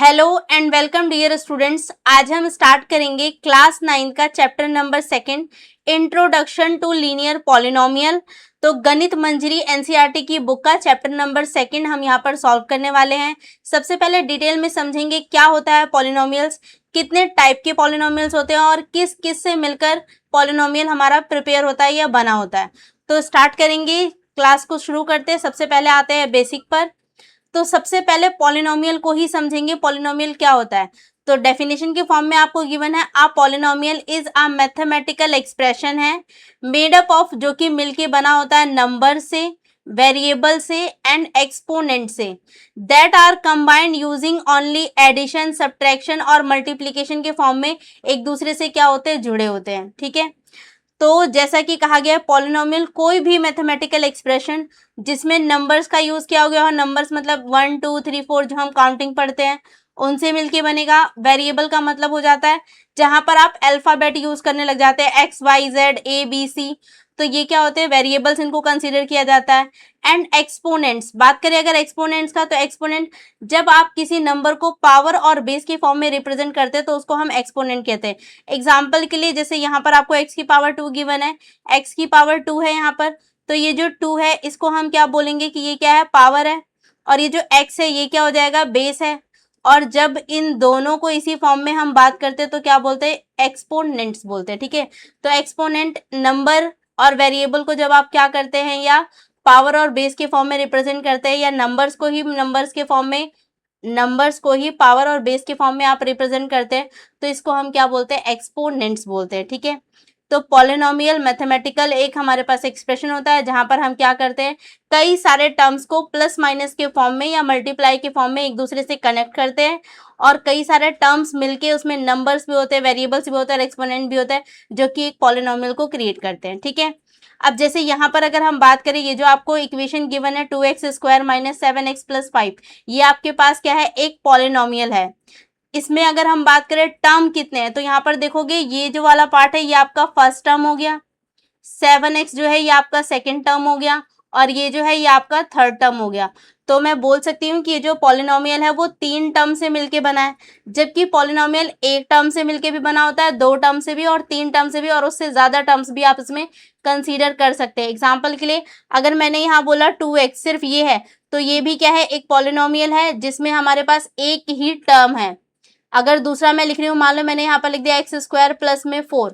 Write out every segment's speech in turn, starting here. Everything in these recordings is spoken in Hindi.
Hello and welcome dear students. आज हम स्टार्ट करेंगे क्लास 9 का chapter number 2 introduction to linear polynomial. तो गणित मंजरी एनसीईआरटी की बुक का चैप्टर नंबर 2 हम यहाँ पर सॉल्व करने वाले हैं। सबसे पहले डिटेल में समझेंगे क्या होता है पॉलिनोमियल्स, कितने टाइप के पॉलिनोमियल्स होते हैं और किस किस से मिलकर पॉलिनोमियल हमारा प्रिपेयर होता है या बना होता है। तो स्टार्ट करेंगे, क्लास को शुरू करते हैं। सबसे पहले आते हैं बेसिक पर। तो सबसे पहले पॉलिनोमियल को ही समझेंगे, पॉलिनोमियल क्या होता है। तो डेफिनेशन के फॉर्म में आपको गिवन है, a polynomial is a mathematical expression है मेड अप ऑफ, जो कि मिलके बना होता है नंबर से, वेरिएबल से एंड एक्सपोनेंट से, that are combined using only addition, subtraction और मल्टीप्लीकेशन के फॉर्म में एक दूसरे से क्या होते हैं, जुड़े होते हैं। ठीक है, तो जैसा कि कहा गया है पॉलिनोमियल कोई भी मैथमेटिकल एक्सप्रेशन जिसमें नंबर्स का यूज किया हो गया हो, नंबर्स मतलब 1 2 3 4 जो हम काउंटिंग पढ़ते हैं उनसे मिलके बनेगा। वेरिएबल का मतलब हो जाता है जहां पर आप अल्फाबेट यूज करने लग जाते हैं, x y z a b c, तो ये क्या होते हैं, वेरिएबल्स, इनको कंसीडर किया जाता है। एंड एक्सपोनेंट्स, बात करें अगर एक्सपोनेंट्स का, तो एक्सपोनेंट जब आप किसी नंबर को पावर और बेस के फॉर्म में रिप्रेजेंट करते हैं तो उसको हम एक्सपोनेंट कहते हैं। एग्जाम्पल के लिए जैसे यहाँ पर आपको x की पावर 2 गिवन है, x की पावर 2 है यहाँ पर, तो ये जो 2 है इसको हम क्या बोलेंगे कि ये क्या है, पावर है, और ये जो x है ये क्या हो जाएगा, बेस है। और जब इन दोनों को इसी फॉर्म में हम बात करते हैं तो क्या बोलते हैं, एक्सपोनेंट्स बोलते हैं। ठीक है, तो एक्सपोनेंट नंबर और वेरिएबल को जब आप क्या करते हैं, या पावर और बेस के फॉर्म में रिप्रेजेंट करते हैं, या नंबर्स को ही नंबर्स के फॉर्म में, नंबर्स को ही पावर और बेस के फॉर्म में आप रिप्रेजेंट करते हैं, तो इसको हम क्या बोलते हैं, एक्सपोनेंट्स बोलते हैं। ठीक है, तो पॉलिनोमियल मैथमेटिकल एक हमारे पास एक्सप्रेशन होता है जहां पर हम क्या करते हैं, कई सारे टर्म्स को प्लस माइनस के फॉर्म में या मल्टीप्लाई के फॉर्म में एक दूसरे से कनेक्ट करते हैं, और कई सारे टर्म्स मिलके उसमें नंबर्स भी होते हैं, वेरिएबल्स भी होते हैं और एक्सपोनेंट भी होता है, जो कि एक पॉलिनोमियल को क्रिएट करते हैं। ठीक है, अब जैसे यहाँ पर अगर हम बात करें, ये जो आपको इक्वेशन गिवन है 2x² माइनस 7x प्लस 5, ये आपके पास क्या है, एक पॉलिनोमियल है। इसमें अगर हम बात करें टर्म कितने हैं, तो यहाँ पर देखोगे ये जो वाला पार्ट है ये आपका फर्स्ट टर्म हो गया, 7x जो है ये आपका सेकेंड टर्म हो गया, और ये जो है ये आपका थर्ड टर्म हो गया। तो मैं बोल सकती हूँ कि ये जो पॉलिनोमियल है वो 3 टर्म से मिलके बना है, जबकि पॉलिनोमियल एक टर्म से मिलके भी बना होता है, 2 टर्म से भी और 3 टर्म से भी, और उससे ज्यादा टर्म्स भी आप इसमें कंसीडर कर सकते हैं। एग्जाम्पल के लिए अगर मैंने यहाँ बोला 2x सिर्फ ये है, तो ये भी क्या है, एक पॉलिनोमियल है जिसमें हमारे पास एक ही टर्म है। अगर दूसरा मैं लिख रही हूँ, मान लो मैंने यहाँ पर लिख दिया x² प्लस में 4,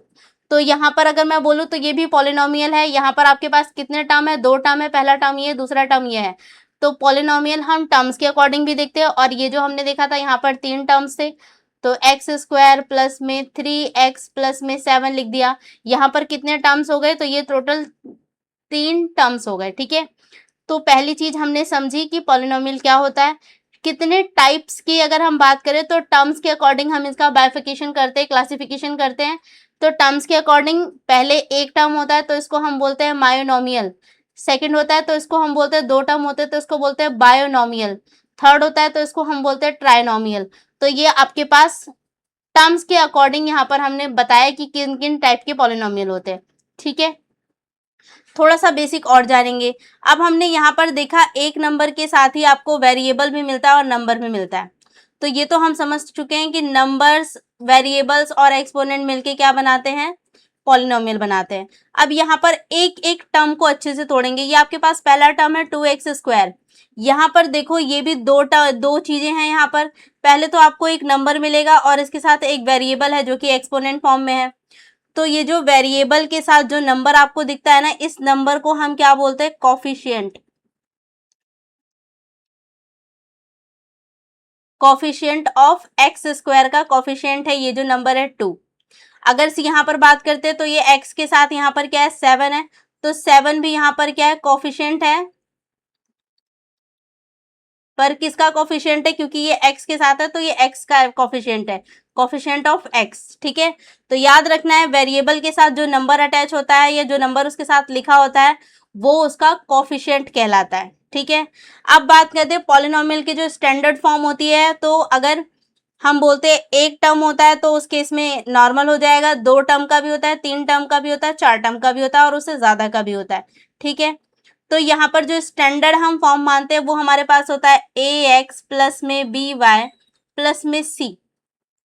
तो यहाँ पर अगर मैं बोलूँ तो ये भी पॉलिनोमियल है। यहाँ पर आपके पास कितने टर्म है, 2 टर्म है, पहला टर्म ये, दूसरा टर्म ये है। तो पॉलिनोमियल हम टर्म्स के अकॉर्डिंग भी देखते हैं, और ये जो हमने देखा था यहाँ पर 3 टर्म्स थे, तो x² प्लस में 3x प्लस में 7 लिख दिया। यहाँ पर कितने टर्म्स हो गए, तो ये टोटल 3 टर्म्स हो गए। ठीक है, तो पहली चीज हमने समझी कि पॉलिनोमियल क्या होता है। कितने टाइप्स की अगर हम बात करें तो टर्म्स के अकॉर्डिंग हम इसका बाइफिकेशन करते हैं, क्लासिफिकेशन करते हैं। तो टर्म्स के अकॉर्डिंग पहले एक टर्म होता है तो इसको हम बोलते हैं मायोनोमियल, सेकंड होता है तो इसको हम बोलते हैं, 2 टर्म होते हैं तो इसको बोलते हैं बायोनोमियल, थर्ड होता है तो इसको हम बोलते हैं ट्राइनोमियल। तो ये आपके पास टर्म्स के अकॉर्डिंग यहाँ पर हमने बताया कि किन किन टाइप के पॉलिनोमियल होते हैं। ठीक है, थोड़ा सा बेसिक और जानेंगे। अब हमने यहाँ पर देखा एक नंबर के साथ ही आपको वेरिएबल भी मिलता है और नंबर भी मिलता है, तो ये तो हम समझ चुके हैं कि नंबर्स, वेरिएबल्स और एक्सपोनेंट मिलके क्या बनाते हैं, पॉलिनोमियल बनाते हैं। अब यहाँ पर एक एक टर्म को अच्छे से तोड़ेंगे। ये आपके पास पहला टर्म है 2x², यहाँ पर देखो ये भी दो चीजें हैं। यहाँ पर पहले तो आपको एक नंबर मिलेगा और इसके साथ एक वेरिएबल है जो कि एक्सपोनेंट फॉर्म में है। तो ये जो वेरिएबल के साथ जो नंबर आपको दिखता है ना, इस नंबर को हम क्या बोलते हैं, कॉफिशिएंट। कॉफिशिएंट ऑफ x² का कॉफिशिएंट है ये जो नंबर है 2। अगर यहाँ पर बात करते हैं तो ये x के साथ यहाँ पर क्या है, 7 है, तो 7 भी यहाँ पर क्या है, कॉफिशिएंट है। पर किसका कॉफिशिएंट है, क्योंकि ये x के साथ है तो ये x का कॉफिशिएंट है, कॉफिशिएंट ऑफ x। ठीक है, तो याद रखना है वेरिएबल के साथ जो नंबर अटैच होता है या जो नंबर उसके साथ लिखा होता है वो उसका कॉफिशिएंट कहलाता है। ठीक है, अब बात करते हैं पॉलिनोमियल की जो स्टैंडर्ड फॉर्म होती है। तो अगर हम बोलते हैं एक टर्म होता है तो उस केस में नॉर्मल हो जाएगा, 2 टर्म का भी होता है, 3 टर्म का भी होता है, 4 टर्म का भी होता है और उससे ज्यादा का भी होता है। ठीक है, तो यहाँ पर जो स्टैंडर्ड हम फॉर्म मानते हैं वो हमारे पास होता है ax प्लस में by प्लस में c,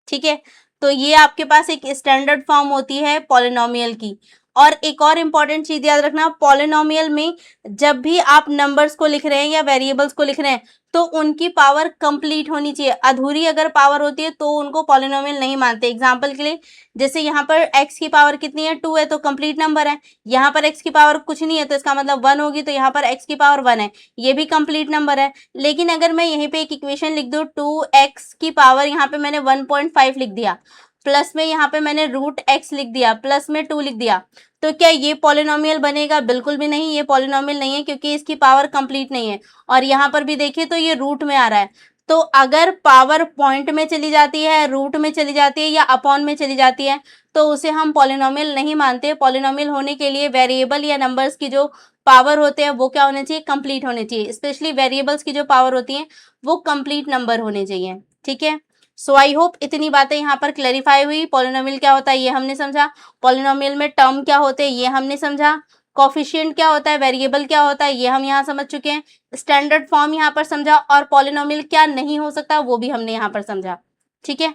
ठीक है। तो ये आपके पास एक स्टैंडर्ड फॉर्म होती है पॉलिनोमियल की। और एक और इम्पॉर्टेंट चीज याद रखना, पॉलिनोमियल में जब भी आप नंबर्स को लिख रहे हैं या वेरिएबल्स को लिख रहे हैं तो उनकी पावर कंप्लीट होनी चाहिए। अधूरी अगर पावर होती है तो उनको पॉलिनोमियल नहीं मानते। एग्जांपल के लिए, जैसे यहाँ पर x की पावर कितनी है, 2 है, तो कंप्लीट नंबर है। यहाँ पर x की पावर कुछ नहीं है तो इसका मतलब 1 होगी, तो यहाँ पर x की पावर 1 है, ये भी कंप्लीट नंबर है। लेकिन अगर मैं यहीं पे एक इक्वेशन लिख दूँ, 2x की पावर यहाँ पे मैंने 1.5 लिख दिया, प्लस में यहाँ पे मैंने रूट x लिख दिया, प्लस में 2 लिख दिया, तो क्या ये पॉलिनोमियल बनेगा? बिल्कुल भी नहीं, ये पॉलिनोमियल नहीं है, क्योंकि इसकी पावर कंप्लीट नहीं है। और यहाँ पर भी देखिए तो ये रूट में आ रहा है। तो अगर पावर पॉइंट में चली जाती है, रूट में चली जाती है या अपॉन में चली जाती है तो उसे हम पॉलिनोमियल नहीं मानते। पॉलिनोमियल होने के लिए वेरिएबल या नंबर्स की जो पावर होते हैं वो क्या होने चाहिए? कंप्लीट होने चाहिए। स्पेशली वेरिएबल्स की जो पावर होती है वो कंप्लीट नंबर होने चाहिए, ठीक है। सो आई होप इतनी बातें यहाँ पर क्लैरिफाई हुई। पॉलिनोमियल क्या होता है ये हमने समझा, पॉलिनोमियल में टर्म क्या होते हैं ये हमने समझा, कोफिशिएंट क्या होता है, वेरिएबल क्या होता है ये हम यहाँ समझ चुके हैं, स्टैंडर्ड फॉर्म यहाँ पर समझा, और पॉलिनोमियल क्या नहीं हो सकता वो भी हमने यहाँ पर समझा, ठीक है।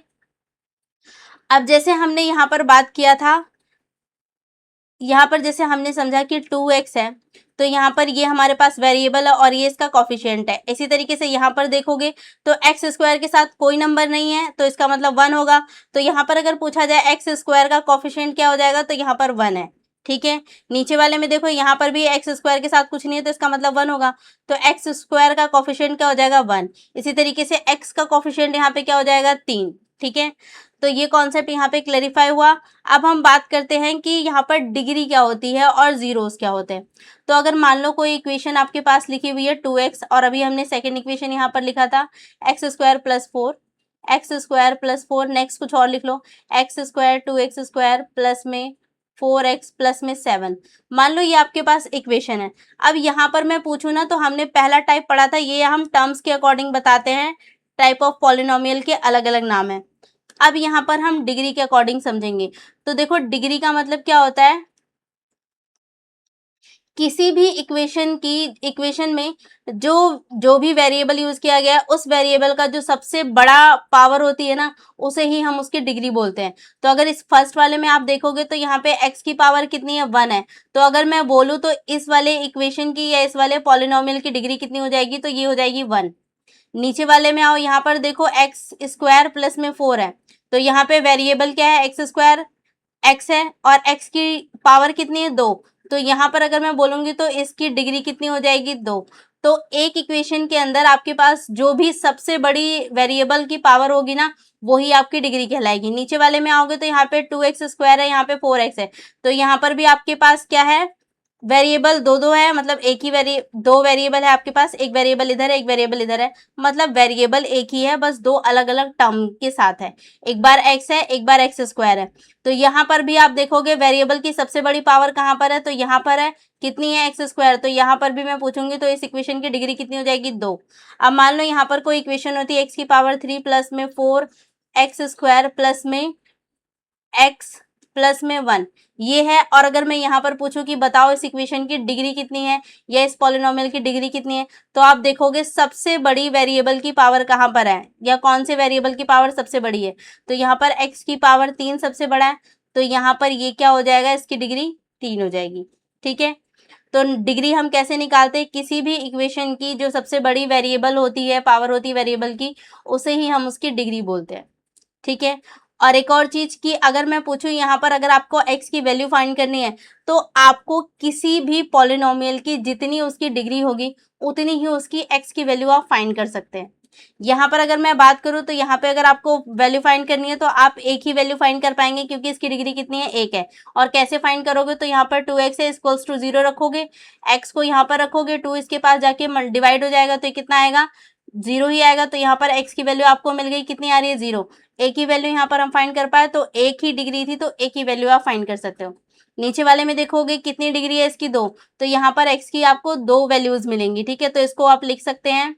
अब जैसे हमने यहाँ पर बात किया था, यहाँ पर जैसे हमने समझा कि 2x है, तो यहाँ पर ये हमारे पास वेरिएबल है और ये इसका कोफिशिएंट है। इसी तरीके से यहाँ पर देखोगे तो एक्स स्क्वायर के साथ कोई नंबर नहीं है तो इसका मतलब 1 होगा। तो यहाँ पर अगर पूछा जाए एक्स स्क्वायर का कोफिशिएंट क्या हो जाएगा, तो यहाँ पर 1 है, ठीक है। नीचे वाले में देखो यहाँ पर भी एक्स स्क्वायर के साथ कुछ नहीं है तो इसका मतलब 1 होगा, तो एक्स स्क्वायर का कोफिशिएंट क्या हो जाएगा? 1। इसी तरीके से एक्स का कोफिशिएंट यहाँ पे क्या हो जाएगा? 3, ठीक है। तो ये कॉन्सेप्ट यहाँ पे क्लेरिफाई हुआ। अब हम बात करते हैं कि यहाँ पर डिग्री क्या होती है और जीरोस क्या होते हैं। तो अगर मान लो कोई इक्वेशन आपके पास लिखी हुई है 2x, और अभी हमने सेकंड इक्वेशन यहाँ पर लिखा था x square plus 4, x square plus 4, next कुछ और लिख लो, x square 2x square plus में 4x प्लस में 7। मान लो ये आपके पास इक्वेशन है। अब यहाँ पर मैं पूछूँ ना, तो हमने पहला टाइप पढ़ा था, ये हम टर्म्स के अकॉर्डिंग बताते हैं, टाइप ऑफ पॉलिनोमियल के अलग अलग नाम है। अब यहाँ पर हम डिग्री के अकॉर्डिंग समझेंगे। तो देखो डिग्री का मतलब क्या होता है, किसी भी इक्वेशन में जो भी वेरिएबल यूज किया गया है उस वेरिएबल का जो सबसे बड़ा पावर होती है ना, उसे ही हम उसकी डिग्री बोलते हैं। तो अगर इस फर्स्ट वाले में आप देखोगे तो यहाँ पे x की पावर कितनी है? 1 है। तो अगर मैं बोलूँ तो इस वाले इक्वेशन की या इस वाले पॉलिनोमियल की डिग्री कितनी हो जाएगी? तो ये हो जाएगी 1। नीचे वाले में आओ, यहाँ पर देखो एक्स स्क्वायर प्लस में 4 है, तो यहाँ पे वेरिएबल क्या है? एक्स स्क्वायर, एक्स है, और एक्स की पावर कितनी है? 2। तो यहाँ पर अगर मैं बोलूंगी तो इसकी डिग्री कितनी हो जाएगी? 2। तो एक इक्वेशन के अंदर आपके पास जो भी सबसे बड़ी वेरिएबल की पावर होगी ना, वही आपकी डिग्री कहलाएगी। नीचे वाले में आओगे तो यहाँ पे 2x स्क्वायर है, यहाँ पे 4x है, तो यहाँ पर भी आपके पास क्या है? वेरिएबल दो है, मतलब एक ही दो वेरिएबल है आपके पास, एक वेरिएबल इधर है, एक वेरिएबल इधर है, मतलब वेरिएबल एक ही है, बस दो अलग अलग टर्म के साथ है। एक बार x है, एक बार x स्क्वायर है। तो यहाँ पर भी आप देखोगे वेरिएबल की सबसे बड़ी पावर कहाँ पर है? तो यहाँ पर है। कितनी है? X square. तो यहाँ पर भी मैं पूछूंगी तो इस इक्वेशन की डिग्री कितनी हो जाएगी? 2। अब मान लो यहाँ पर कोई इक्वेशन होती है एक्स की पावर 3 प्लस में 4 एक्स स्क्वायर प्लस में एक्स प्लस में 1, ये है। और अगर मैं यहाँ पर पूछूं कि बताओ इस इक्वेशन की डिग्री कितनी है या इस पॉलिनोमियल की डिग्री कितनी है, तो आप देखोगे सबसे बड़ी वेरिएबल की पावर कहाँ पर है, या कौन से वेरिएबल की पावर सबसे बड़ी है? तो यहाँ पर x की पावर 3 सबसे बड़ा है, तो यहाँ पर ये क्या हो जाएगा? इसकी डिग्री 3 हो जाएगी, ठीक है। तो डिग्री हम कैसे निकालते हैं? किसी भी इक्वेशन की जो सबसे बड़ी वेरिएबल होती है, पावर होती है वेरिएबल की, उसे ही हम उसकी डिग्री बोलते हैं, ठीक है। और एक और चीज की अगर मैं पूछूं यहाँ पर, अगर आपको x की वैल्यू फाइंड करनी है तो आपको किसी भी पॉलिनोमियल की जितनी उसकी डिग्री होगी उतनी ही उसकी x की वैल्यू आप फाइंड कर सकते हैं। यहाँ पर अगर मैं बात करूँ तो यहाँ पे अगर आपको वैल्यू फाइंड करनी है तो आप एक ही वैल्यू फाइंड कर पाएंगे, क्योंकि इसकी डिग्री कितनी है? 1 है। और कैसे फाइंड करोगे? तो यहाँ पर 2x है इक्वल्स टू 0 रखोगे, x को यहाँ पर रखोगे, 2 इसके पास जाके डिवाइड हो जाएगा तो ये कितना आएगा? 0 ही आएगा। तो यहाँ पर x की वैल्यू आपको मिल गई, कितनी आ रही है? 0। एक ही वैल्यू यहाँ पर हम फाइंड कर पाए, तो एक ही डिग्री थी तो एक ही वैल्यू आप फाइंड कर सकते हो। नीचे वाले में देखोगे कितनी डिग्री है इसकी? 2। तो यहाँ पर x की आपको 2 वैल्यूज मिलेंगी, ठीक है। तो इसको आप लिख सकते हैं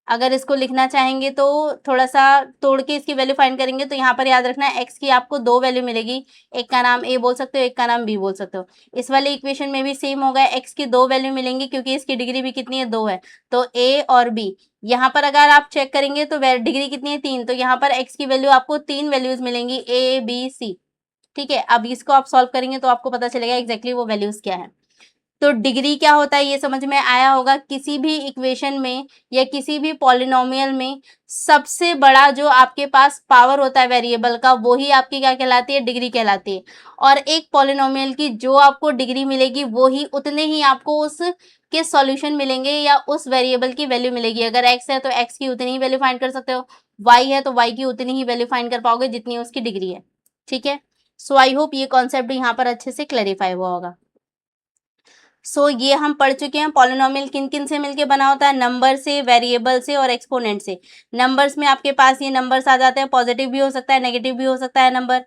अगर इसको लिखना चाहेंगे तो थोड़ा सा तोड़ के इसकी वैल्यू फाइंड करेंगे, तो यहाँ पर याद रखना है एक्स की आपको दो वैल्यू मिलेगी, एक का नाम ए बोल सकते हो, एक का नाम बी बोल सकते हो। इस वाले इक्वेशन में भी सेम होगा, एक्स की दो वैल्यू मिलेंगी क्योंकि इसकी डिग्री भी कितनी है, दो है, तो ए और बी। यहाँ पर अगर आप चेक करेंगे तो डिग्री कितनी है, तीन, तो यहाँ पर एक्स की वैल्यू आपको तीन वैल्यूज मिलेंगी, ए बी सी। ठीक है, अब इसको आप सॉल्व करेंगे तो आपको पता चलेगा एग्जैक्टली वो वैल्यूज क्या है। तो डिग्री क्या होता है ये समझ में आया होगा। किसी भी इक्वेशन में या किसी भी पॉलिनोमियल में सबसे बड़ा जो आपके पास पावर होता है वेरिएबल का, वो ही आपकी क्या कहलाती है, डिग्री कहलाती है। और एक पॉलिनोमियल की जो आपको डिग्री मिलेगी वो ही उतने ही आपको उस के सॉल्यूशन मिलेंगे या उस वेरिएबल की वैल्यू मिलेगी। अगर एक्स है तो एक्स की उतनी ही वैल्यू फाइंड कर सकते हो, वाई है तो वाई की उतनी ही वैल्यू फाइंड कर पाओगे जितनी उसकी डिग्री है। ठीक है, सो आई होप ये कॉन्सेप्ट यहाँ पर अच्छे से क्लैरिफाई हुआ होगा। सो ये हम पढ़ चुके हैं पॉलिनोमियल किन किन से मिलके बना होता है, नंबर से, वेरिएबल से और एक्सपोनेंट से। नंबर्स में आपके पास ये नंबर्स आ जाते हैं, पॉजिटिव भी हो सकता है, नेगेटिव भी हो सकता है नंबर।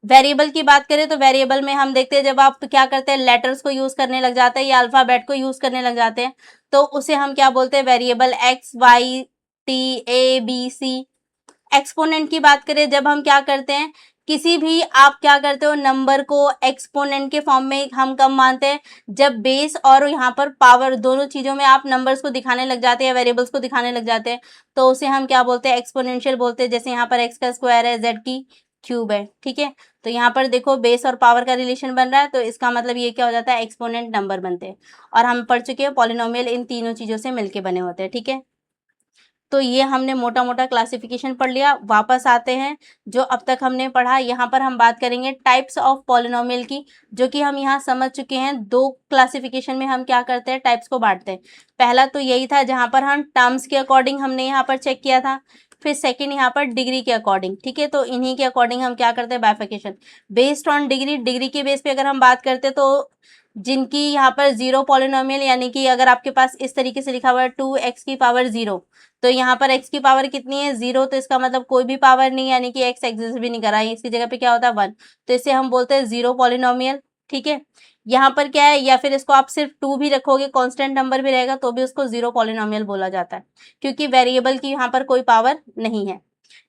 वेरिएबल की बात करें तो वेरिएबल में हम देखते हैं जब आप क्या करते हैं, लेटर्स को यूज करने लग जाते हैं या अल्फाबेट को यूज करने लग जाते हैं, तो उसे हम क्या बोलते हैं, variable x y t a b c. Exponent की बात करें जब हम क्या करते हैं, किसी भी आप क्या करते हो, नंबर को एक्सपोनेंट के फॉर्म में हम कब मानते हैं, जब बेस और यहाँ पर पावर दोनों चीजों में आप नंबर्स को दिखाने लग जाते हैं, वेरिएबल्स को दिखाने लग जाते हैं, तो उसे हम क्या बोलते हैं, एक्सपोनेंशियल बोलते हैं। जैसे यहाँ पर एक्स का स्क्वायर है, जेड की क्यूब है। ठीक है, तो यहाँ पर देखो बेस और पावर का रिलेशन बन रहा है, तो इसका मतलब ये क्या हो जाता है, एक्सपोनेंट नंबर बनते हैं। और हम पढ़ चुके हैं पॉलिनोमियल इन तीनों चीजों से मिलके बने होते हैं। ठीक है, तो ये हमने मोटा मोटा क्लासिफिकेशन पढ़ लिया। वापस आते हैं जो अब तक हमने पढ़ा, यहाँ पर हम बात करेंगे टाइप्स ऑफ पॉलिनोमियल की, जो कि हम यहाँ समझ चुके हैं। दो क्लासिफिकेशन में हम क्या करते हैं, टाइप्स को बांटते हैं। पहला तो यही था जहाँ पर हम टर्म्स के अकॉर्डिंग हमने यहाँ पर चेक किया था, फिर सेकंड यहाँ पर डिग्री के अकॉर्डिंग। ठीक है, तो इन्हीं के अकॉर्डिंग हम क्या करते हैं, बाइफिकेशन बेस्ड ऑन डिग्री। डिग्री के बेस पे अगर हम बात करते हैं तो जिनकी यहाँ पर जीरो पॉलिनोमियल, यानी कि अगर आपके पास इस तरीके से लिखा हुआ है 2x की पावर 0, तो यहाँ पर x की पावर कितनी है, 0, तो इसका मतलब कोई भी पावर नहीं, यानी कि x एग्जिस्ट भी नहीं कर रहा है, इसकी जगह पे क्या होता है 1, तो इसे हम बोलते हैं जीरो पॉलिनोमियल। ठीक है, यहाँ पर क्या है, या फिर इसको आप सिर्फ 2 भी रखोगे, कांस्टेंट नंबर भी रहेगा तो भी उसको जीरो पॉलिनोमियल बोला जाता है, क्योंकि वेरिएबल की यहाँ पर कोई पावर नहीं है।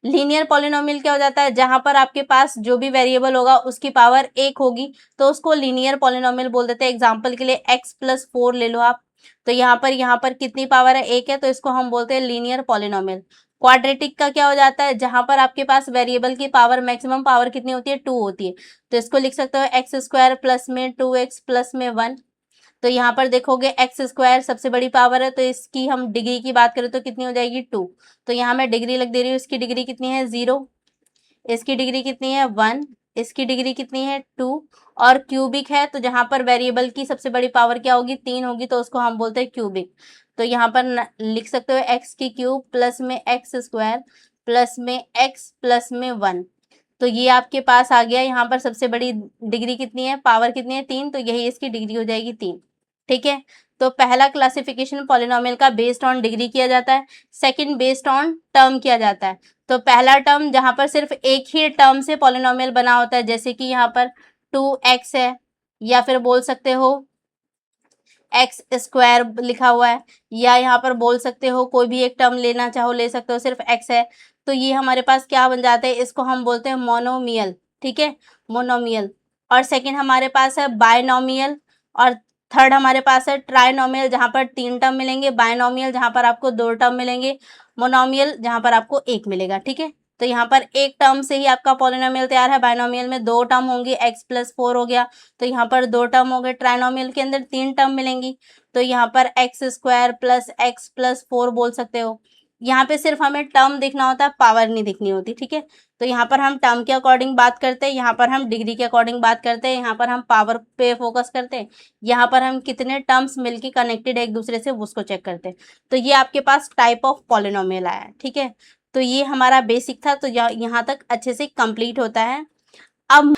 लीनियर पॉलिनोमियल क्या हो जाता है, जहां पर आपके पास जो भी वेरिएबल होगा उसकी पावर एक होगी, तो उसको लीनियर पॉलिनोमियल बोल देते हैं। एग्जांपल के लिए x+4 ले लो आप, तो यहाँ पर कितनी पावर है, एक है, तो इसको हम बोलते हैं लीनियर पॉलिनोमियल। क्वाड्रेटिक का क्या हो जाता है, जहां पर आपके पास वेरिएबल की पावर मैक्सिमम पावर कितनी होती है, 2 होती है, तो इसको लिख सकते हो x² प्लस में 2x प्लस में 1। तो यहाँ पर देखोगे एक्स स्क्वायर सबसे बड़ी पावर है, तो इसकी हम डिग्री की बात करें तो कितनी हो जाएगी, 2। तो यहाँ मैं डिग्री लिख दे रही हूँ, इसकी डिग्री कितनी है, 0, इसकी डिग्री कितनी है, 1, इसकी डिग्री कितनी है, 2। और क्यूबिक है, तो जहाँ पर वेरिएबल की सबसे बड़ी पावर क्या होगी, 3 होगी, तो उसको हम बोलते हैं क्यूबिक। तो यहाँ पर लिख सकते हो एक्स की क्यूब प्लस में एक्स स्क्वायर प्लस में एक्स प्लस में 1। तो ये आपके पास आ गया। यहाँ पर सबसे बड़ी डिग्री कितनी है, पावर कितनी है, 3, तो यही इसकी डिग्री हो जाएगी 3। ठीक है, तो पहला क्लासिफिकेशन पॉलिनोमियल का बेस्ड ऑन डिग्री किया जाता है, सेकंड बेस्ड ऑन टर्म किया जाता है। तो पहला टर्म जहां पर सिर्फ एक ही टर्म से पॉलिनोमियल बना होता है, जैसे कि यहाँ पर 2x है, या फिर बोल सकते हो एक्स स्क्वायर लिखा हुआ है, या यहाँ पर बोल सकते हो कोई भी एक टर्म लेना चाहो ले सकते हो, सिर्फ x है, तो ये हमारे पास क्या बन जाता है, इसको हम बोलते हैं मोनोमियल। ठीक है, मोनोमियल। और सेकंड हमारे पास है बायनोमियल, और थर्ड हमारे पास है ट्राइनोमियल, जहाँ पर 3 टर्म मिलेंगे, बायनोमियल जहाँ पर आपको 2 टर्म मिलेंगे, मोनोमियल जहाँ पर आपको 1 मिलेगा। ठीक है, तो यहाँ पर एक टर्म से ही आपका पॉलिनोमियल तैयार है। बायनोमियल में 2 टर्म होंगी, x+4 हो गया, तो यहाँ पर 2 टर्म हो गए। ट्राइनोमियल के अंदर 3 टर्म मिलेंगी, तो यहाँ पर x² प्लस x+4 बोल सकते हो। यहाँ पे सिर्फ हमें टर्म दिखना होता है, पावर नहीं दिखनी होती। ठीक है, तो यहाँ पर हम टर्म के अकॉर्डिंग बात करते हैं, यहाँ पर हम डिग्री के अकॉर्डिंग बात करते हैं, यहाँ पर हम पावर पे फोकस करते हैं, यहाँ पर हम कितने टर्म्स मिलके कनेक्टेड है एक दूसरे से उसको चेक करते हैं। तो ये आपके पास टाइप ऑफ पॉलिनोमियल आया है। ठीक है, तो ये हमारा बेसिक था, तो यहाँ तक अच्छे से कंप्लीट होता है। अब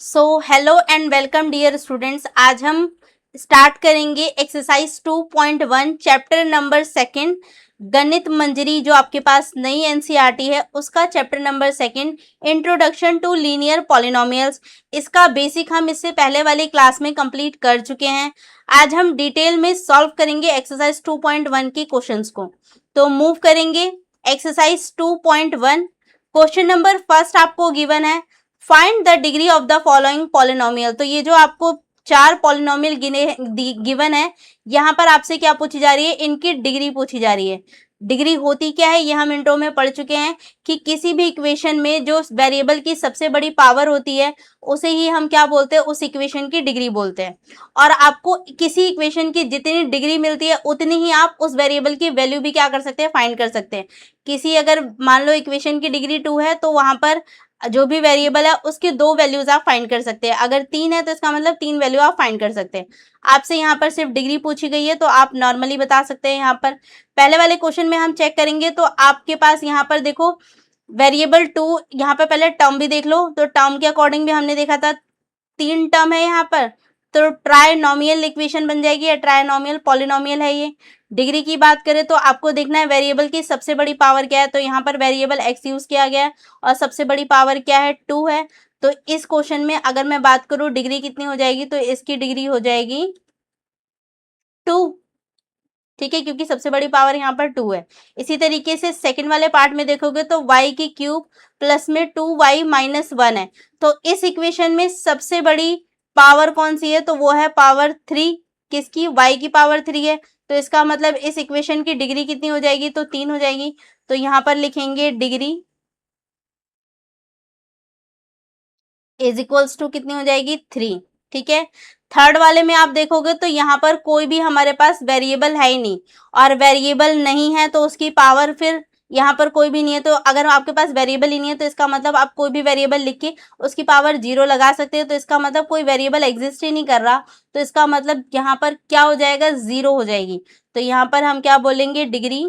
so hello and welcome dear students, आज हम स्टार्ट करेंगे एक्सरसाइज 2.1 चैप्टर नंबर 2 गणित मंजरी, जो आपके पास नई एनसीईआरटी है उसका chapter number 2 introduction to linear polynomials. इसका बेसिक हम इससे पहले वाली क्लास में कंप्लीट कर चुके हैं। आज हम डिटेल में सॉल्व करेंगे एक्सरसाइज 2.1 की क्वेश्चंस को। तो मूव करेंगे एक्सरसाइज 2.1। क्वेश्चन नंबर फर्स्ट आपको गिवन है, find the degree of the following polynomial. तो ये जो आपको 4 पॉलिनोमियल गिवन है, यहाँ पर आपसे क्या पूछी जा रही है, इनकी डिग्री पूछी जा रही है। डिग्री होती क्या है ये हम इंट्रो में पढ़ चुके हैं कि किसी भी इक्वेशन में जो वेरिएबल की सबसे बड़ी पावर होती है उसे ही हम क्या बोलते हैं, उस इक्वेशन की डिग्री बोलते हैं। और आपको किसी इक्वेशन की जितनी डिग्री मिलती है उतनी ही आप उस वेरिएबल की वैल्यू भी क्या कर सकते हैं, फाइंड कर सकते हैं। किसी अगर मान लो इक्वेशन की डिग्री 2 है तो वहां पर जो भी वेरिएबल है उसकी 2 वैल्यूज आप फाइंड कर सकते हैं। अगर 3 है तो इसका मतलब 3 वैल्यू आप फाइंड कर सकते हैं। आपसे यहाँ पर सिर्फ डिग्री पूछी गई है तो आप नॉर्मली बता सकते हैं। यहाँ पर पहले वाले क्वेश्चन में हम चेक करेंगे तो आपके पास यहाँ पर देखो वेरिएबल 2, यहाँ पर पहले टर्म भी देख लो। तो टर्म के अकॉर्डिंग भी हमने देखा था 3 टर्म है यहाँ पर, तो ट्राइनोमियल इक्वेशन बन जाएगी या ट्राइनोमियल पॉलिनोमियल है ये। डिग्री की बात करें तो आपको देखना है वेरिएबल की सबसे बड़ी पावर क्या है, तो यहाँ पर वेरिएबल एक्स यूज किया गया है और सबसे बड़ी पावर क्या है, 2 है। तो इस क्वेश्चन में अगर मैं बात करूँ डिग्री कितनी हो जाएगी, तो इसकी डिग्री हो जाएगी 2। ठीक है, क्योंकि सबसे बड़ी पावर यहाँ पर 2 है। इसी तरीके से सेकंड वाले पार्ट में देखोगे तो y की क्यूब प्लस में 2y माइनस 1 है। तो इस इक्वेशन में सबसे बड़ी पावर कौन सी है, तो वो है पावर 3। किसकी, y की पावर 3 है। तो इसका मतलब इस इक्वेशन की डिग्री कितनी हो जाएगी, तो 3 हो जाएगी। तो यहाँ पर लिखेंगे डिग्री इज इक्वल्स टू कितनी हो जाएगी, 3। ठीक है, थर्ड वाले में आप देखोगे तो यहाँ पर कोई भी हमारे पास वेरिएबल है ही नहीं, और वेरिएबल नहीं है तो उसकी पावर फिर यहाँ पर कोई भी नहीं है। तो अगर आपके पास वेरिएबल ही नहीं है तो इसका मतलब आप कोई भी वेरिएबल लिख के उसकी पावर 0 लगा सकते हैं। तो इसका मतलब कोई वेरिएबल एग्जिस्ट ही नहीं कर रहा, तो इसका मतलब यहाँ पर क्या हो जाएगा, 0 हो जाएगी। तो यहाँ पर हम क्या बोलेंगे, डिग्री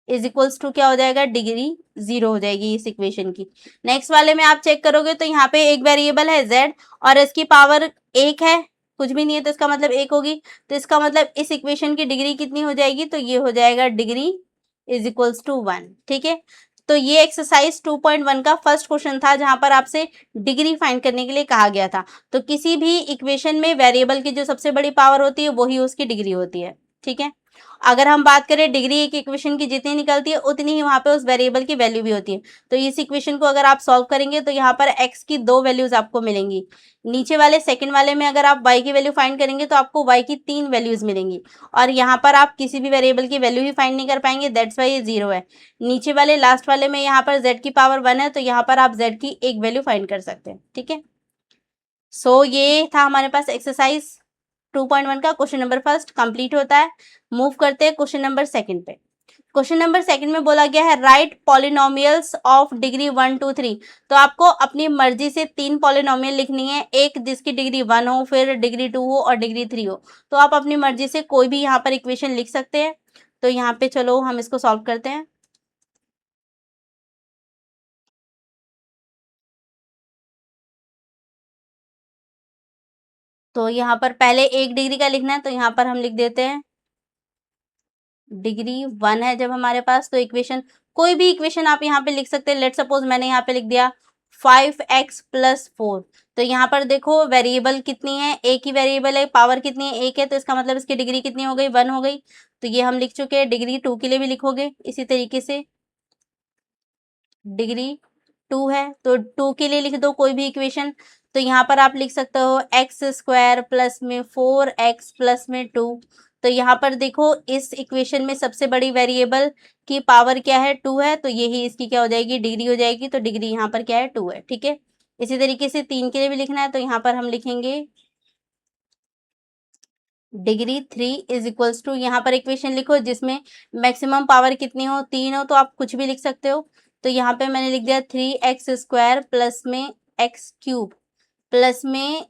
इज इक्वल्स टू क्या हो जाएगा, डिग्री 0 हो जाएगी इस इक्वेशन की। नेक्स्ट वाले में आप चेक करोगे तो यहाँ पे एक वेरिएबल है z और इसकी पावर 1 है, कुछ भी नहीं है तो इसका मतलब 1 होगी। तो इसका मतलब इस इक्वेशन की डिग्री कितनी हो जाएगी, तो ये हो जाएगा डिग्री इज इक्वल्स टू 1। ठीक है, तो ये एक्सरसाइज 2.1 का फर्स्ट क्वेश्चन था जहां पर आपसे डिग्री फाइंड करने के लिए कहा गया था। तो किसी भी इक्वेशन में वेरिएबल की जो सबसे बड़ी पावर होती है वही उसकी डिग्री होती है। ठीक है, अगर हम बात करें डिग्री एक इक्वेशन की जितनी निकलती है उतनी ही वहां पे उस वेरिएबल की वैल्यू भी होती है। तो इस इक्वेशन को अगर आप सॉल्व करेंगे तो यहाँ पर x की 2 वैल्यूज आपको मिलेंगी। नीचे वाले सेकंड वाले में अगर आप y की वैल्यू फाइंड करेंगे तो आपको y की 3 वैल्यूज मिलेंगी, और यहाँ पर आप किसी भी वेरिएबल की वैल्यू ही फाइंड नहीं कर पाएंगे, दैट्स वाई ये 0 है। नीचे वाले लास्ट वाले में यहाँ पर z की पावर 1 है, तो यहाँ पर आप z की एक वैल्यू फाइंड कर सकते हैं। ठीक है, सो ये था हमारे पास एक्सरसाइज 2.1 का क्वेश्चन नंबर फर्स्ट कंप्लीट होता है। मूव करते हैं क्वेश्चन नंबर सेकंड पे। क्वेश्चन नंबर सेकंड में बोला गया है राइट पॉलिनोमियल्स ऑफ डिग्री 1 2 3। तो आपको अपनी मर्जी से 3 पॉलिनोमियल लिखनी है, एक जिसकी डिग्री 1 हो, फिर डिग्री 2 हो और डिग्री 3 हो। तो आप अपनी मर्जी से कोई भी यहाँ पर इक्वेशन लिख सकते हैं। तो यहाँ पे चलो हम इसको सॉल्व करते हैं। तो यहाँ पर पहले एक डिग्री का लिखना है, तो यहाँ पर हम लिख देते हैं डिग्री 1 है जब हमारे पास, तो इक्वेशन कोई भी इक्वेशन आप यहाँ पे लिख सकते हैं। लेट सपोज मैंने यहाँ पे लिख दिया 5x प्लस 4। तो यहाँ पर देखो वेरिएबल कितनी है, एक ही वेरिएबल है, पावर कितनी है, 1 है, तो इसका मतलब इसकी डिग्री कितनी हो गई, 1 हो गई। तो ये हम लिख चुके हैं। डिग्री 2 के लिए भी लिखोगे इसी तरीके से, डिग्री 2 है तो 2 के लिए लिख दो कोई भी इक्वेशन। तो यहाँ पर आप लिख सकते हो एक्स स्क्वायर प्लस में 4x प्लस में 2। तो यहाँ पर देखो इस इक्वेशन में सबसे बड़ी वेरिएबल की पावर क्या है, 2 है, तो यही इसकी क्या हो जाएगी, डिग्री हो जाएगी। तो डिग्री यहाँ पर क्या है, 2 है। ठीक है, इसी तरीके से 3 के लिए भी लिखना है, तो यहाँ पर हम लिखेंगे डिग्री 3 इज इक्वल्स टू, यहाँ पर इक्वेशन लिखो जिसमें मैक्सिमम पावर कितनी हो, 3 हो, तो आप कुछ भी लिख सकते हो। तो यहाँ पे मैंने लिख दिया 3x स्क्वायर प्लस में एक्स क्यूब प्लस में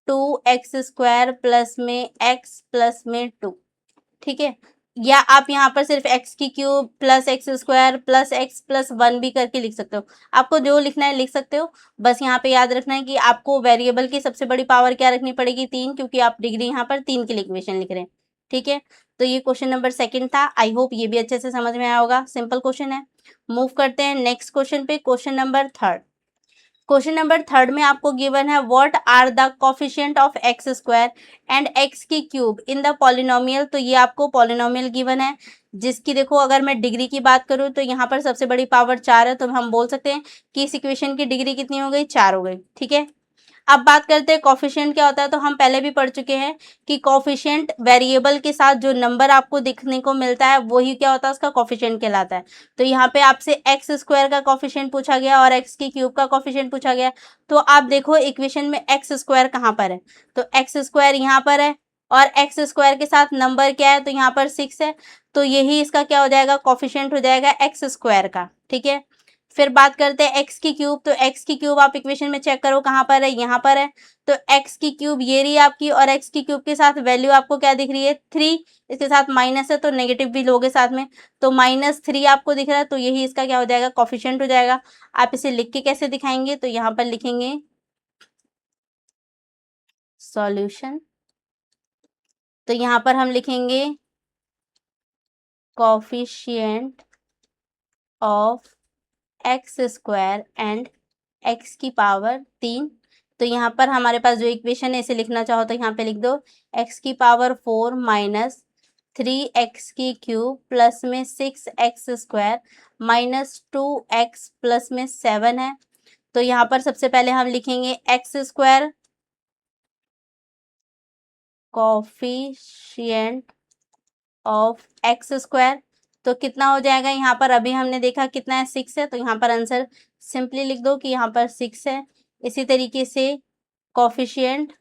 2x स्क्वायर प्लस में x प्लस में 2। ठीक है, या आप यहाँ पर सिर्फ x की cube plus x square plus x plus 1 भी करके लिख सकते हो। आपको जो लिखना है लिख सकते हो। बस यहाँ पे याद रखना है कि आपको वेरिएबल की सबसे बड़ी पावर क्या रखनी पड़ेगी, 3, क्योंकि आप डिग्री यहाँ पर 3 के लिए इक्वेशन लिख रहे हैं। ठीक है, तो ये क्वेश्चन नंबर सेकंड था। आई होप ये भी अच्छे से समझ में आया होगा, सिंपल क्वेश्चन है। मूव करते हैं नेक्स्ट क्वेश्चन पे, question number third. Question number third में आपको गिवन है what are the coefficient of x square and x की क्यूब इन द पॉलिनोमियल। तो ये आपको पॉलिनोमियल गिवन है जिसकी देखो अगर मैं डिग्री की बात करूं तो यहाँ पर सबसे बड़ी पावर 4 है, तो हम बोल सकते हैं कि इस इक्वेशन की डिग्री कितनी हो गई, 4 हो गई। ठीक है, अब बात करते हैं कॉफिशिएंट क्या होता है। तो हम पहले भी पढ़ चुके हैं कि कॉफिशिएंट वेरिएबल के साथ जो नंबर आपको दिखने को मिलता है वही क्या होता है, उसका कॉफिशिएंट कहलाता है। तो यहाँ पे आपसे एक्स स्क्वायर का कॉफिशिएंट पूछा गया और एक्स की क्यूब का कॉफिशिएंट पूछा गया। तो आप देखो इक्वेशन में एक्स स्क्वायर कहाँ पर है, तो एक्स स्क्वायर यहाँ पर है और एक्स स्क्वायर के साथ नंबर क्या है, तो यहाँ पर 6 है। तो यही इसका क्या हो जाएगा, कॉफिशिएंट हो जाएगा एक्स स्क्वायर का। ठीक है, फिर बात करते हैं एक्स की क्यूब। तो एक्स की क्यूब आप इक्वेशन में चेक करो कहाँ पर है, यहाँ पर है। तो एक्स की क्यूब ये रही आपकी और एक्स की क्यूब के साथ वैल्यू आपको क्या दिख रही है, 3। इसके साथ माइनस है तो नेगेटिव भी लोगे साथ में, तो -3 आपको दिख रहा है। तो यही इसका क्या हो जाएगा, कॉफिशिएंट हो जाएगा। आप इसे लिख के कैसे दिखाएंगे, तो यहाँ पर लिखेंगे सॉल्यूशन। तो यहाँ पर हम लिखेंगे coefficient of x square and x की पावर 3। तो यहाँ पर हमारे पास जो इक्वेशन है इसे लिखना चाहो तो यहाँ पे लिख दो एक्स की पावर 4 माइनस 3x की क्यूब प्लस में 6x square minus 2x plus में 7 है। तो यहाँ पर सबसे पहले हम लिखेंगे x square coefficient of x square. तो कितना हो जाएगा, यहाँ पर अभी हमने देखा कितना है, 6 है। तो यहाँ पर आंसर सिंपली लिख दो कि यहाँ पर 6 है। इसी तरीके से कोफिशिएंट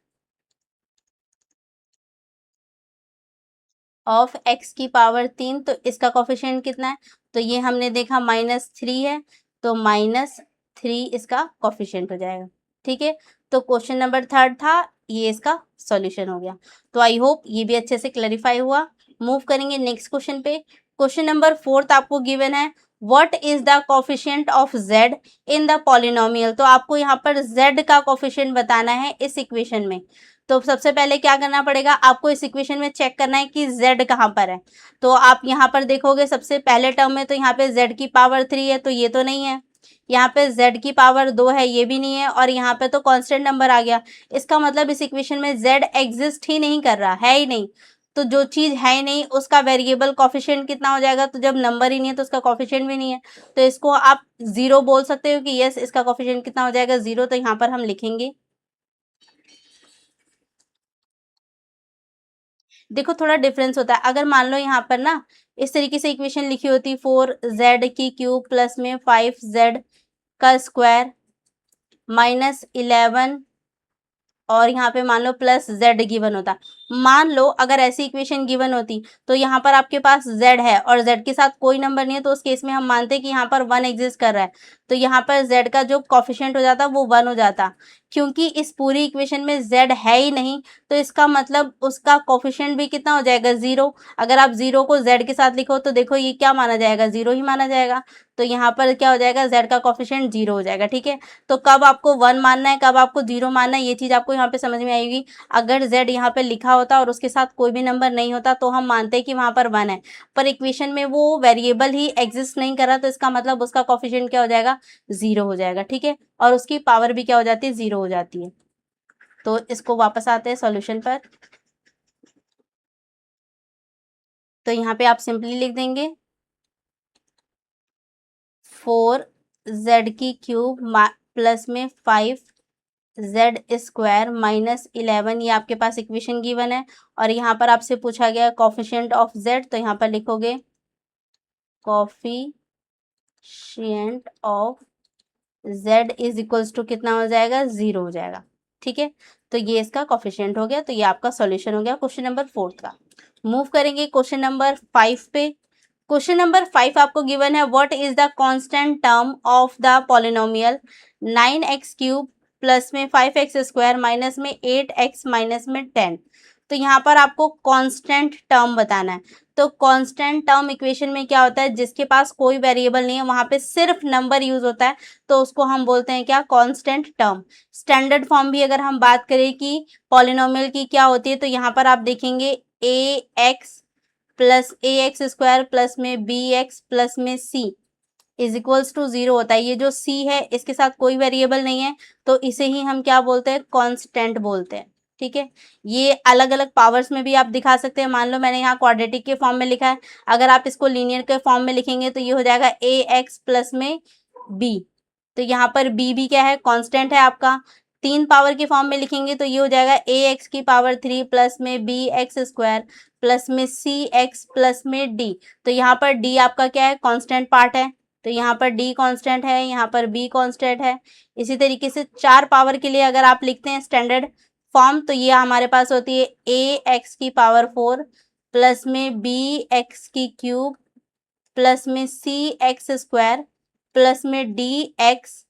ऑफ एक्स की पावर 3, तो इसका कोफिशिएंट कितना है, तो ये हमने देखा -3 है। तो -3 इसका कोफिशिएंट हो जाएगा। ठीक है, तो क्वेश्चन नंबर थर्ड था, ये इसका सॉल्यूशन हो गया। तो आई होप ये भी अच्छे से क्लैरिफाई हुआ। मूव करेंगे नेक्स्ट क्वेश्चन पे। क्वेश्चन नंबर फोर्थ आपको गिवन है what is the coefficient of z in the polynomial. तो आपको यहाँ पर z का कोफिशिएंट बताना है इस इक्वेशन में। तो सबसे पहले क्या करना पड़ेगा, आपको इस इक्वेशन में चेक करना है कि z कहाँ पर है। तो आप यहाँ पर देखोगे सबसे पहले टर्म में, तो यहाँ पे z की पावर 3 है, तो ये तो नहीं है। यहाँ पे z की पावर 2 है, ये भी नहीं है। और यहाँ पे तो कांस्टेंट नंबर आ गया, इसका मतलब इस इक्वेशन में z एग्जिस्ट ही नहीं कर रहा है, ही नहीं। तो जो चीज है ही नहीं उसका वेरिएबल कॉफिशिएंट कितना हो जाएगा, तो जब नंबर ही नहीं है तो उसका कॉफिशिएंट भी नहीं है। तो इसको आप 0 बोल सकते हो कि यस इसका कॉफिशिएंट कितना हो जाएगा, 0। तो यहाँ पर हम लिखेंगे, देखो थोड़ा डिफरेंस होता है। अगर मान लो यहाँ पर ना इस तरीके से इक्वेशन लिखी होती 4z की क्यूब प्लस में 5z का स्क्वायर माइनस 11 और यहाँ पे मान लो प्लस z गिवन होता। मान लो अगर ऐसी इक्वेशन गिवन होती तो यहाँ पर आपके पास z है और z के साथ कोई नंबर नहीं है, तो उस केस में हम मानते हैं कि यहाँ पर 1 एग्जिस्ट कर रहा है। तो यहाँ पर z का जो कोफिशिएंट हो जाता वो 1 हो जाता। क्योंकि इस पूरी इक्वेशन में z है ही नहीं, तो इसका मतलब उसका कोफिशिएंट भी कितना हो जाएगा, 0। अगर आप 0 को z के साथ लिखो तो देखो ये क्या माना जाएगा, 0 ही माना जाएगा। तो यहाँ पर क्या हो जाएगा, z का कोफिशिएंट 0 हो जाएगा। ठीक है, तो कब आपको 1 मानना है, कब आपको 0 मानना है, ये चीज़ आपको यहाँ पे समझ में आएगी। अगर z यहाँ पे लिखा होता और उसके साथ कोई भी नंबर नहीं होता तो हम मानते हैं कि वहाँ पर 1 है, पर इक्वेशन में वो वेरिएबल ही एग्जिस्ट नहीं कर रहा, तो इसका मतलब उसका कोफिशिएंट क्या हो जाएगा, 0 हो जाएगा। ठीक है, और उसकी पावर भी क्या हो जाती है, 0 हो जाती है। तो इसको वापस आते हैं सॉल्यूशन पर। तो यहाँ पे आप सिंपली लिख देंगे 4z की क्यूब प्लस में 5z स्क्वायर माइनस 11, ये आपके पास इक्वेशन गिवन है। और यहाँ पर आपसे पूछा गया कोफिशिएंट ऑफ z, तो यहाँ पर लिखोगे coefficient of z is equals to कितना हो जाएगा, 0 हो जाएगा। ठीक है, तो ये इसका कोफिशिएंट हो गया। तो ये आपका सॉल्यूशन हो गया क्वेश्चन नंबर 4 का। मूव करेंगे क्वेश्चन नंबर 5 पे। क्वेश्चन नंबर 5 आपको गिवन है what is the constant term of the polynomial 9x cube plus में 5x स्क्वायर माइनस में 8x माइनस में 10। तो यहाँ पर आपको कांस्टेंट टर्म बताना है। तो कांस्टेंट टर्म इक्वेशन में क्या होता है, जिसके पास कोई वेरिएबल नहीं है वहाँ पे सिर्फ नंबर यूज होता है, तो उसको हम बोलते हैं क्या, कांस्टेंट टर्म। स्टैंडर्ड फॉर्म भी अगर हम बात करें कि पॉलिनोमियल की क्या होती है, तो यहाँ पर आप देखेंगे ax प्लस ए एक्स स्क्वायर प्लस में बी एक्स प्लस में सी, इज इक्वल्स टू 0 होता है। ये जो c है इसके साथ कोई वेरिएबल नहीं है, तो इसे ही हम क्या बोलते हैं, कांस्टेंट बोलते हैं। ठीक है, ये अलग अलग पावर्स में भी आप दिखा सकते हैं। मान लो मैंने यहाँ क्वाड्रेटिक के फॉर्म में लिखा है, अगर आप इसको लीनियर के फॉर्म में लिखेंगे तो ये हो जाएगा ax प्लस में b। तो यहाँ पर b भी क्या है, कांस्टेंट है आपका। 3 पावर के फॉर्म में लिखेंगे तो ये हो जाएगा ax की पावर 3 प्लस में bx स्क्वायर प्लस में cx प्लस में d। तो यहाँ पर d आपका क्या है, कांस्टेंट पार्ट है, तो यहाँ पर d कांस्टेंट है, यहाँ पर b कांस्टेंट है। इसी तरीके से 4 पावर के लिए अगर आप लिखते हैं स्टैंडर्ड फॉर्म, तो ये हमारे पास होती है ax की पावर 4 प्लस में bx की क्यूब प्लस में cx स्क्वायर प्लस में dx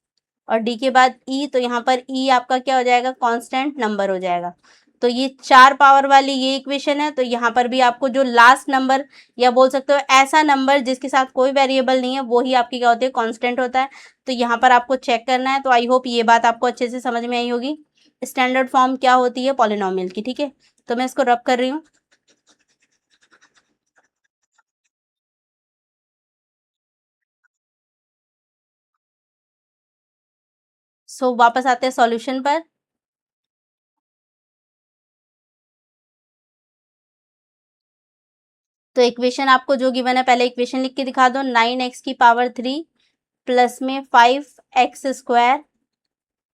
और d के बाद e। तो यहाँ पर e आपका क्या हो जाएगा, कांस्टेंट नंबर हो जाएगा। तो ये 4 पावर वाली ये इक्वेशन है। तो यहाँ पर भी आपको जो लास्ट नंबर या बोल सकते हो ऐसा नंबर जिसके साथ कोई वेरिएबल नहीं है वो ही आपकी क्या होती है, कांस्टेंट होता है। तो यहाँ पर आपको चेक करना है। तो आई होप ये बात आपको अच्छे से समझ में आई होगी, स्टैंडर्ड फॉर्म क्या होती है पॉलिनोमियल की। ठीक है, तो मैं इसको रब कर रही हूँ। सो वापस आते हैं सॉल्यूशन पर। तो इक्वेशन आपको जो गिवन है, पहले इक्वेशन लिख के दिखा दो। 9x की पावर 3 प्लस में 5x square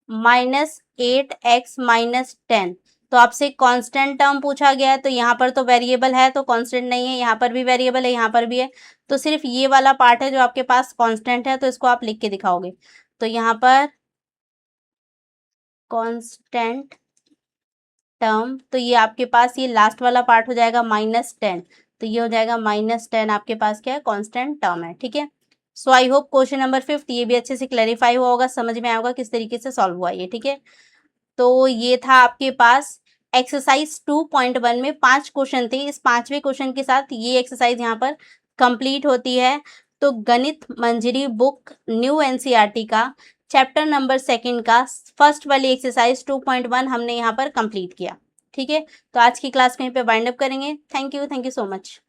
minus 8x minus 10। तो आपसे कांस्टेंट टर्म पूछा गया है, तो यहाँ पर तो वेरिएबल है तो कांस्टेंट नहीं है, यहाँ पर भी वेरिएबल है, यहाँ पर भी है। तो सिर्फ ये वाला पार्ट है जो आपके पास कांस्टेंट है, तो इसको आप लिख के दिखाओगे। तो यहाँ पर कांस्टेंट टर्म, तो ये आपके पास ये लास्ट वाला पार्ट हो जाएगा -10। तो ये हो जाएगा -10 आपके पास क्या है, कांस्टेंट टर्म है। ठीक है, सो आई होप क्वेश्चन नंबर 5 ये भी अच्छे से क्लैरिफाई हुआ होगा, समझ में आया होगा किस तरीके से सॉल्व हुआ ये। ठीक है, तो ये था आपके पास एक्सरसाइज 2.1 में 5 क्वेश्चन थे। इस 5वें क्वेश्चन के साथ ये एक्सरसाइज यहाँ पर कंप्लीट होती है। तो गणित मंजरी बुक न्यू एनसीईआरटी का चैप्टर नंबर 2 का फर्स्ट वाली एक्सरसाइज 2.1 हमने यहाँ पर कंप्लीट किया। ठीक है, तो आज की क्लास में पे वाइंड अप करेंगे। Thank you so much.